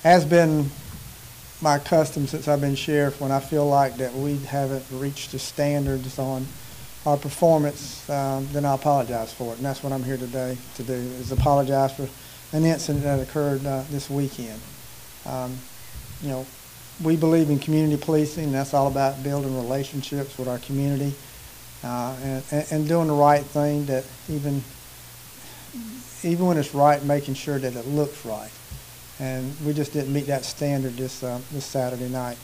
Has been my custom since I've been sheriff, when I feel like that we haven't reached the standards on our performance, then I apologize for it. And that's what I'm here today to do, is apologize for an incident that occurred this weekend. You know, we believe in community policing. That's all about building relationships with our community and doing the right thing, that even when it's right, making sure that it looks right. And we just didn't meet that standard this Saturday night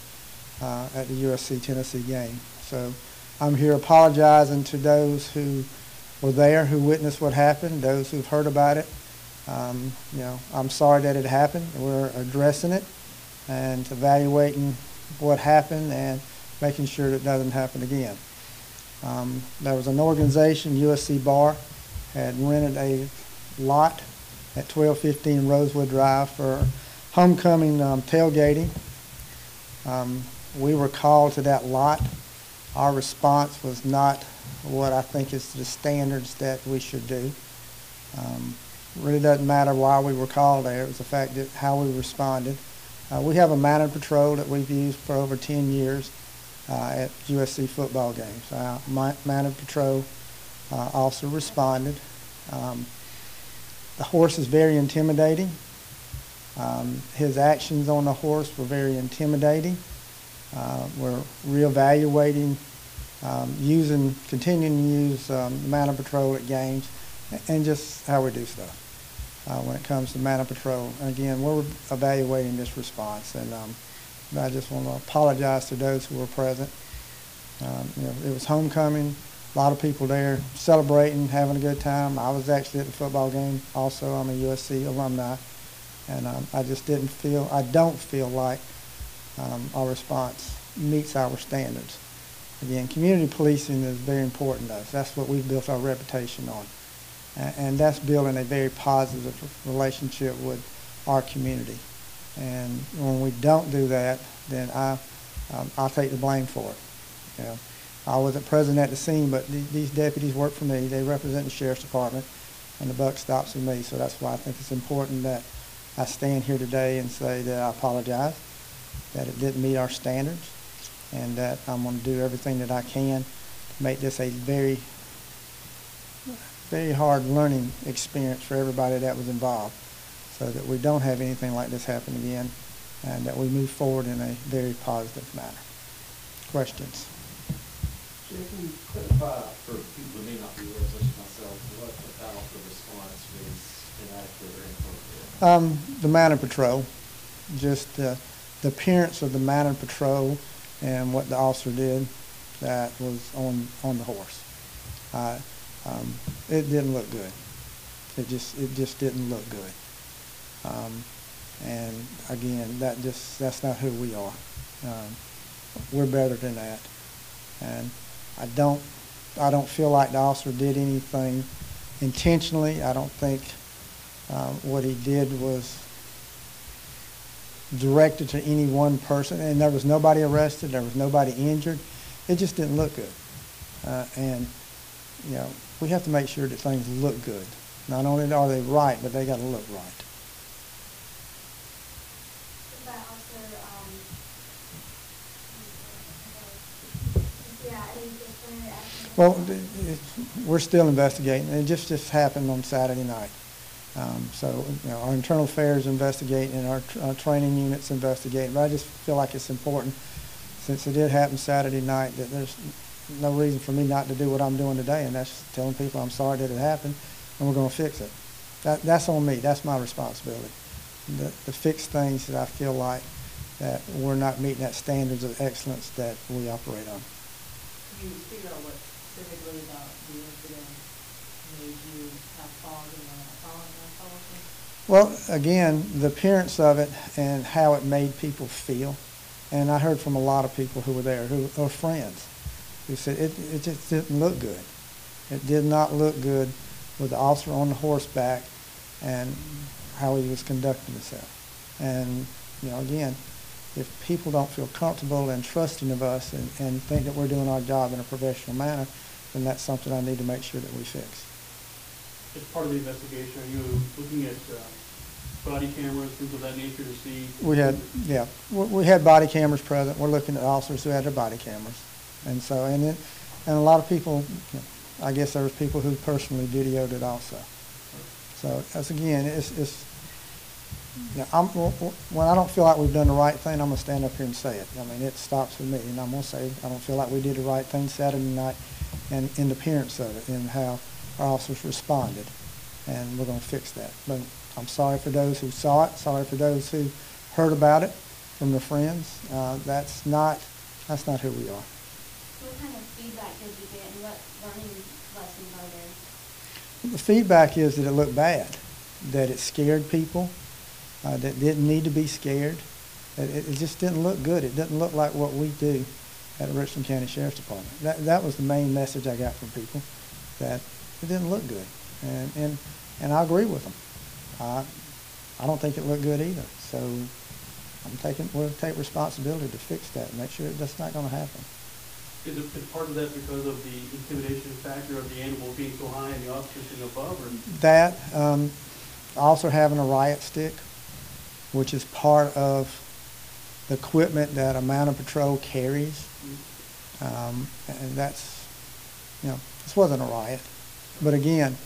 at the USC Tennessee game. So I'm here apologizing to those who were there, who witnessed what happened, those who've heard about it. You know, I'm sorry that it happened. We're addressing it and evaluating what happened and making sure that it doesn't happen again. There was an organization, USC Bar, had rented a lot at 1215 Rosewood Drive for homecoming tailgating. We were called to that lot. Our response was not what I think is the standards that we should do. Really doesn't matter why we were called there. It was the fact that how we responded. We have a mounted patrol that we've used for over 10 years at USC football games. Mounted patrol officer responded. The horse is very intimidating. His actions on the horse were very intimidating. We're reevaluating, continuing to use mounted patrol at games, and just how we do stuff when it comes to mounted patrol. And again, we're evaluating this response, and I just want to apologize to those who were present. You know, it was homecoming. A lot of people there celebrating, having a good time. I was actually at the football game also. I'm a USC alumni. And I don't feel like our response meets our standards. Again, community policing is very important to us. That's what we've built our reputation on. And that's building a very positive relationship with our community. And when we don't do that, then I'll take the blame for it. You know, I wasn't present at the scene, but these deputies work for me. They represent the sheriff's department, and the buck stops with me. So that's why I think it's important that I stand here today and say that I apologize, that it didn't meet our standards, and that I'm going to do everything that I can to make this a very, very hard learning experience for everybody that was involved, so that we don't have anything like this happen again, and that we move forward in a very positive manner. Questions? Can you clarify for people who may not be aware, such as myself, what about the response was inadequate or inappropriate? The mounted patrol, just the appearance of the mounted patrol and what the officer did that was on the horse. It didn't look good. It just didn't look good. And again, that's not who we are. We're better than that. And I don't feel like the officer did anything intentionally. I don't think what he did was directed to any one person, and there was nobody arrested, there was nobody injured. It just didn't look good. And you know, we have to make sure that things look good. Not only are they right, but they got to look right. Well, we're still investigating. It just happened on Saturday night. So you know, our internal affairs investigating and our training units investigating. But I just feel like it's important, since it did happen Saturday night, that there's no reason for me not to do what I'm doing today, and that's telling people I'm sorry that it happened, and we're going to fix it. That's on me. That's my responsibility. To fix things that I feel like that we're not meeting that standards of excellence that we operate on. Can you speak on what specifically about the incident made you have pause and apologize? Well, again, the appearance of it and how it made people feel. And I heard from a lot of people who were there, who are friends, who said it just didn't look good. It did not look good with the officer on the horseback and how he was conducting himself. And, you know, again, if people don't feel comfortable and trusting of us and think that we're doing our job in a professional manner, then that's something I need to make sure that we fix. As part of the investigation, are you looking at body cameras, things of that nature to see? We had, yeah, we had body cameras present. We're looking at officers who had their body cameras. And so, and a lot of people, I guess there was people who personally videoed it also. So, as again, when I don't feel like we've done the right thing, I'm going to stand up here and say it. I mean, it stops with me. And I'm going to say I don't feel like we did the right thing Saturday night and in the appearance of it and how our officers responded. And we're going to fix that. But I'm sorry for those who saw it, sorry for those who heard about it from their friends. That's not who we are. What kind of feedback did you get, and what learning lessons are there? The feedback is that it looked bad, that it scared people, that didn't need to be scared. It just didn't look good. It didn't look like what we do at the Richland County Sheriff's Department. That was the main message I got from people, that it didn't look good. And I agree with them. I don't think it looked good either. So we'll take responsibility to fix that and make sure that's not going to happen. Is part of that because of the intimidation factor of the animal being so high and the officers being above? Or? That, also having a riot stick, which is part of the equipment that a mounted patrol carries. And that's, this wasn't a riot. But again,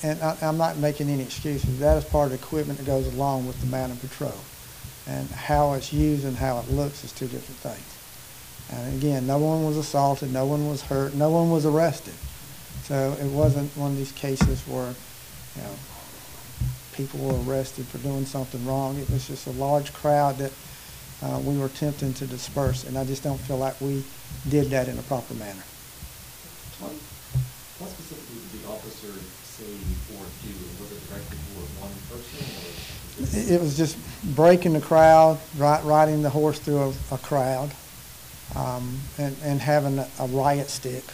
and I'm not making any excuses, that is part of the equipment that goes along with the mounted patrol. And how it's used and how it looks is two different things. And again, no one was assaulted, no one was hurt, no one was arrested. So it wasn't one of these cases where, people were arrested for doing something wrong. It was just a large crowd that we were attempting to disperse, and I just don't feel like we did that in a proper manner. What specifically did the officer say or do? Was it directed toward one person? Or it was just breaking the crowd, riding the horse through a crowd, and having a riot stick,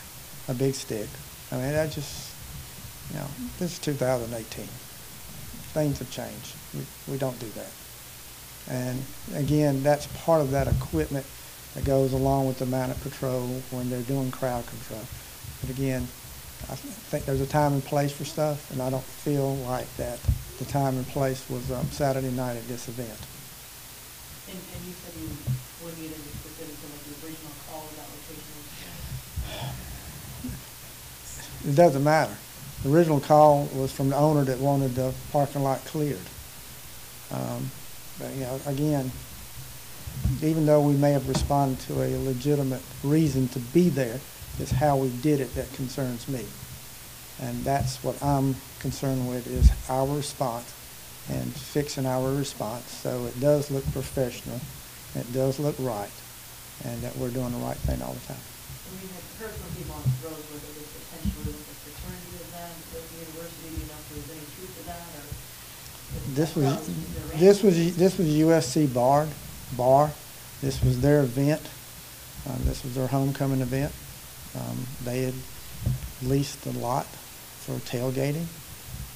a big stick. I mean, that just, this is 2018. Things have changed. We don't do that. And again, that's part of that equipment that goes along with the mounted patrol when they're doing crowd control. But again, I think there's a time and place for stuff, and I don't feel like that the time and place was Saturday night at this event. And you said you wouldn't get into specifics of what the original call of that location was? It doesn't matter. The original call was from the owner that wanted the parking lot cleared. But again, even though we may have responded to a legitimate reason to be there, it's how we did it that concerns me. And that's what I'm concerned with, is our response and fixing our response so it does look professional, it does look right, and that we're doing the right thing all the time. We had heard from people on the road where there was potentially like a fraternity event at the university. Do you know if there was any truth to that, or? This was USC bar. This was their event. This was their homecoming event. They had leased the lot for tailgating,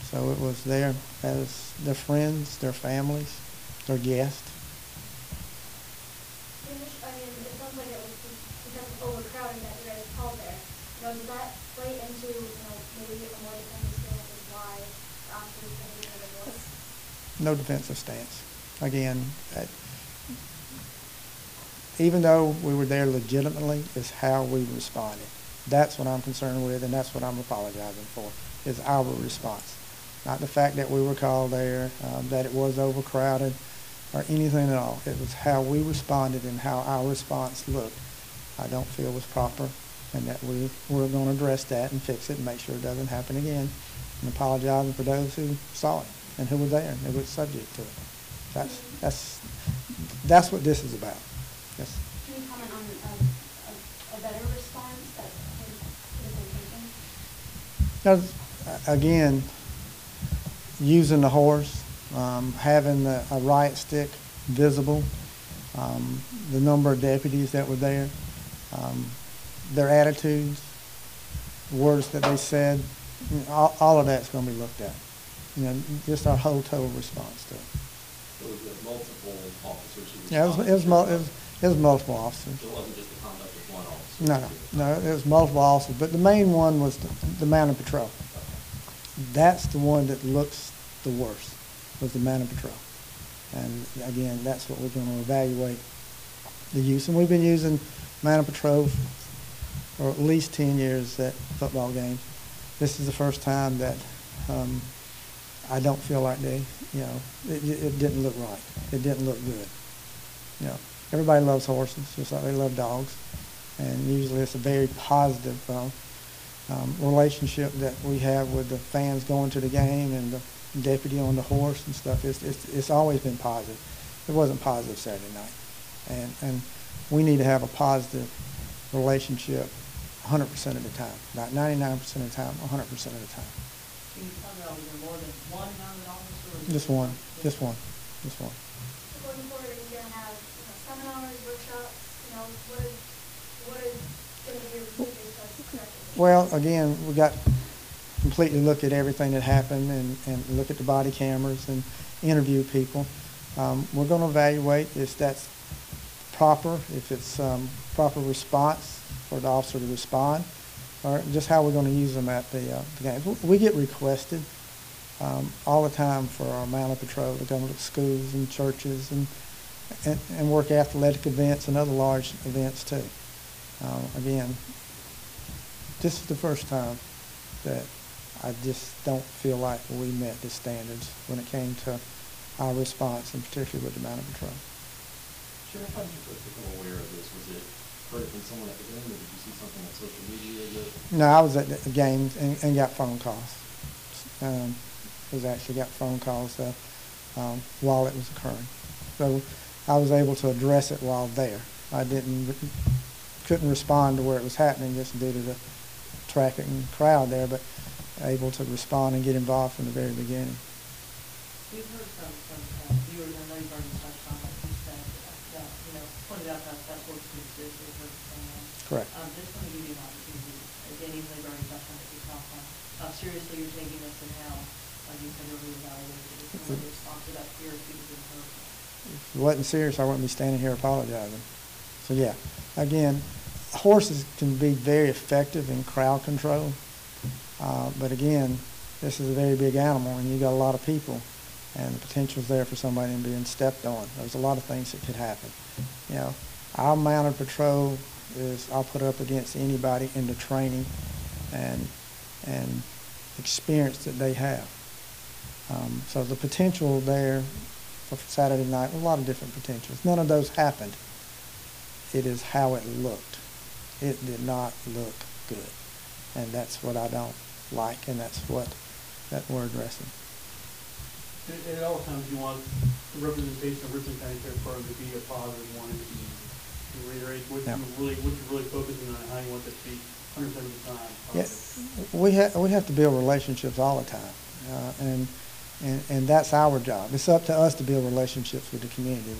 so it was there as their friends, their families, their guests. I mean, it sounds like it was because of overcrowding that you guys called there. Does that play into, maybe a more defensive stance as why the officers behaved the way they was? No defensive stance. Again, even though we were there legitimately, is how we responded. That's what I'm concerned with, and that's what I'm apologizing for, is our response. Not the fact that we were called there, that it was overcrowded, or anything at all. It was how we responded and how our response looked. I don't feel was proper, and that we're going to address that and fix it and make sure it doesn't happen again, and apologizing for those who saw it and who were there and who were subject to it. That's what this is about. Yes. Can you comment on a better response that could have been taken? Again, using the horse, having a riot stick visible, the number of deputies that were there, their attitudes, words that they said, all of that's going to be looked at. Just our whole total response to it. So was it multiple officers who Yeah, it was multiple officers. So it wasn't just the conduct of one officer? No, it was multiple officers, but the main one was the mounted patrol. That's the one that looks the worst. was the Mounted Patrol. And again, that's what we're going to evaluate the use. And we've been using Mounted Patrol for at least 10 years at football games. This is the first time that I don't feel like it didn't look right. It didn't look good. Everybody loves horses, just like they love dogs. And usually it's a very positive relationship that we have with the fans going to the game and the deputy on the horse and stuff. It's always been positive. It wasn't positive Saturday night. And we need to have a positive relationship 100% of the time. Not 99% of the time, 100% of the time. Can you talk about, was there more than one mounted officer? Just one. Just one. Just one. So going forward, are you going to have seminars, workshops? What is going to be your procedures to correct it? Well, again, we got completely look at everything that happened and look at the body cameras and interview people. We're going to evaluate if that's proper, if it's proper response for the officer to respond, or just how we're going to use them at the games. We get requested all the time for our Mounted Patrol to go to schools and churches and work athletic events and other large events too. Again, this is the first time that I just don't feel like we met the standards when it came to our response, and particularly with the Mounted Patrol. Sheriff, how did you become aware of this? Was it heard from someone at the game, or did you see something on social media that... No, I was at the games and got phone calls. Actually got phone calls while it was occurring. So I was able to address it while there. I couldn't respond to where it was happening just due to the traffic and crowd there, but able to respond and get involved from the very beginning. We've heard from viewers, I know you've already touched on it, you said, pointed out that that's what exists, we've heard from them. Correct. Just want to give you an opportunity, again, even though you've already touched on it yourself, how seriously you're taking this and how you said you're reevaluating it. It's one of the response to that fear of people being hurt. If it wasn't serious, I wouldn't be standing here apologizing. So yeah, again, horses can be very effective in crowd control, but again, this is a very big animal, and you got a lot of people, and the potential's there for somebody being stepped on. There's a lot of things that could happen. Our Mounted Patrol I'll put up against anybody in the training and experience that they have. So the potential there for Saturday night, a lot of different potentials. None of those happened. It is how it looked. It did not look good. And that's what I don't like, and that's what we're addressing. And at all times, you want the representation of Richland County Sheriff's Department to be a positive one, and to reiterate what you're really focusing on, and how you want that to be 100% of the time. Yeah, we have to build relationships all the time, and that's our job. It's up to us to build relationships with the community.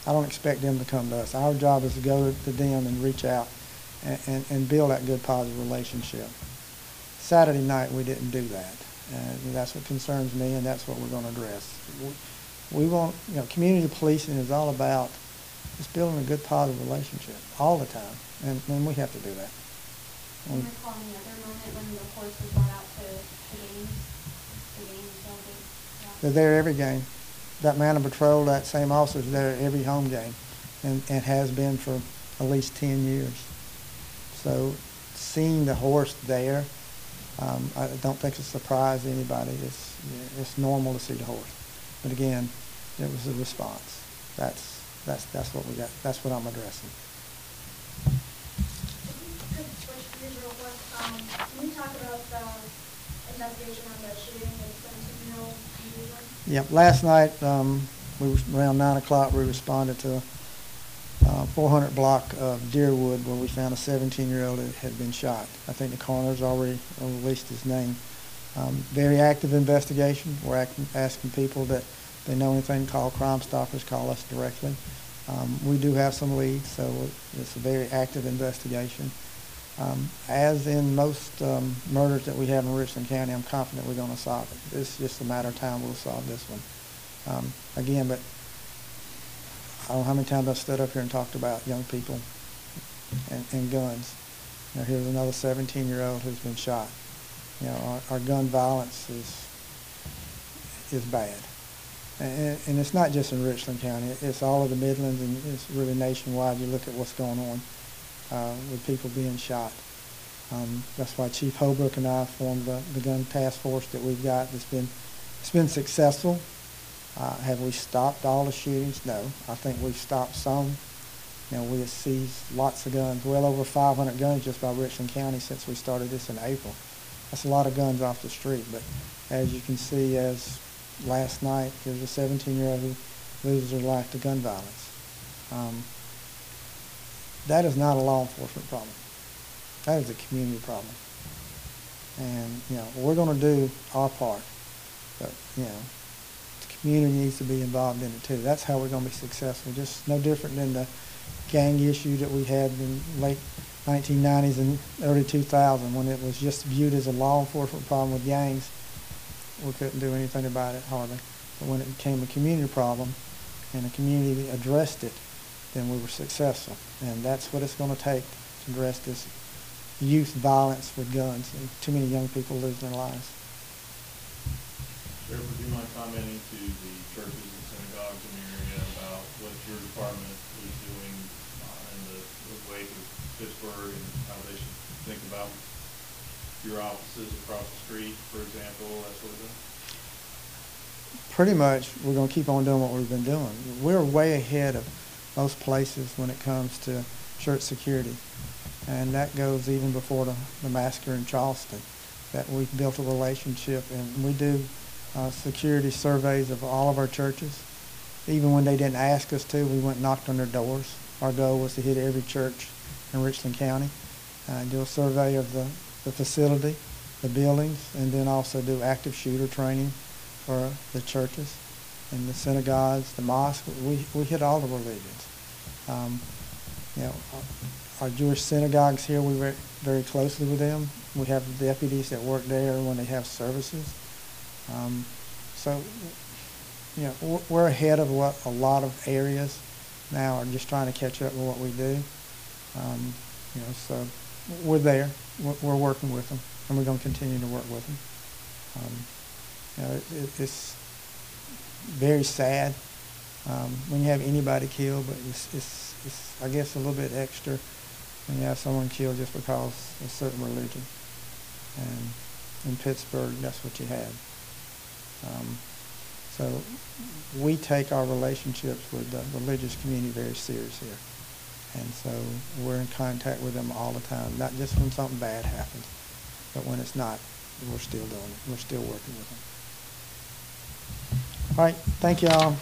I don't expect them to come to us. Our job is to go to them and reach out and build that good, positive relationship. Saturday night, we didn't do that. And that's what concerns me, and that's what we're going to address. We want, community policing is all about just building a good, positive relationship all the time, and we have to do that. Can you recall any other moment when the horse was brought out to games? They're there every game. That Mounted Patrol, that same officer is there every home game, and has been for at least 10 years. So seeing the horse there, I don't think it's a surprise to anybody. It's normal to see the horse. But again, it was a response. That's what we got. That's what I'm addressing. Could switch gears real quick. Can you talk about the investigation on the shooting of the 17-year-old in Richland? Yeah, last night, around 9 o'clock, we responded to 400 block of Deerwood, where we found a 17-year-old that had been shot. I think the coroner's already released his name. Very active investigation. We're asking people that if they know anything, call Crime Stoppers, call us directly. We do have some leads, so it's a very active investigation. As in most murders that we have in Richland County, I'm confident we're going to solve it. It's just a matter of time we'll solve this one. Again, but I don't know how many times I've stood up here and talked about young people and guns. Here's another 17-year-old who's been shot. Our gun violence is bad. And it's not just in Richland County. It's all of the Midlands, and it's really nationwide. You look at what's going on with people being shot. That's why Chief Holbrook and I formed the gun task force that we've got. It's been successful. Have we stopped all the shootings? No. I think we've stopped some. You know, we have seized lots of guns, well over 500 guns just by Richland County since we started this in April. That's a lot of guns off the street, but as you can see, as last night, there's a 17-year-old who loses her life to gun violence. That is not a law enforcement problem. That is a community problem. And, you know, we're going to do our part, but, you know, the community needs to be involved in it too. That's how we're going to be successful. Just no different than the gang issue that we had in late 1990s and early 2000 when it was just viewed as a law enforcement problem with gangs. We couldn't do anything about it hardly. But when it became a community problem and the community addressed it, then we were successful. And that's what it's going to take to address this youth violence with guns. And too many young people losing their lives. Sheriff, would you mind commenting to the churches and synagogues in the area about what your department is doing in the wake of Pittsburgh and how they should think about your offices across the street, for example, that sort of thing? Pretty much, we're going to keep on doing what we've been doing. We're way ahead of most places when it comes to church security. And that goes even before the massacre in Charleston, that we've built a relationship, and we do security surveys of all of our churches. Even when they didn't ask us to, we went and knocked on their doors. Our goal was to hit every church in Richland County, do a survey of the facility, the buildings, and then also do active shooter training for the churches and the synagogues, the mosques. We hit all the religions. You know, our Jewish synagogues here, we work very closely with them. We have deputies that work there when they have services. So, you know, we're ahead of what a lot of areas now are just trying to catch up with what we do. You know, so we're there. We're working with them, and we're going to continue to work with them. You know, it's very sad when you have anybody killed, but it's I guess a little bit extra when you have someone killed just because of a certain religion. And in Pittsburgh, that's what you had. So we take our relationships with the religious community very serious here. And so we're in contact with them all the time, not just when something bad happens, but when it's not, we're still doing it. We're still working with them. All right, thank you all.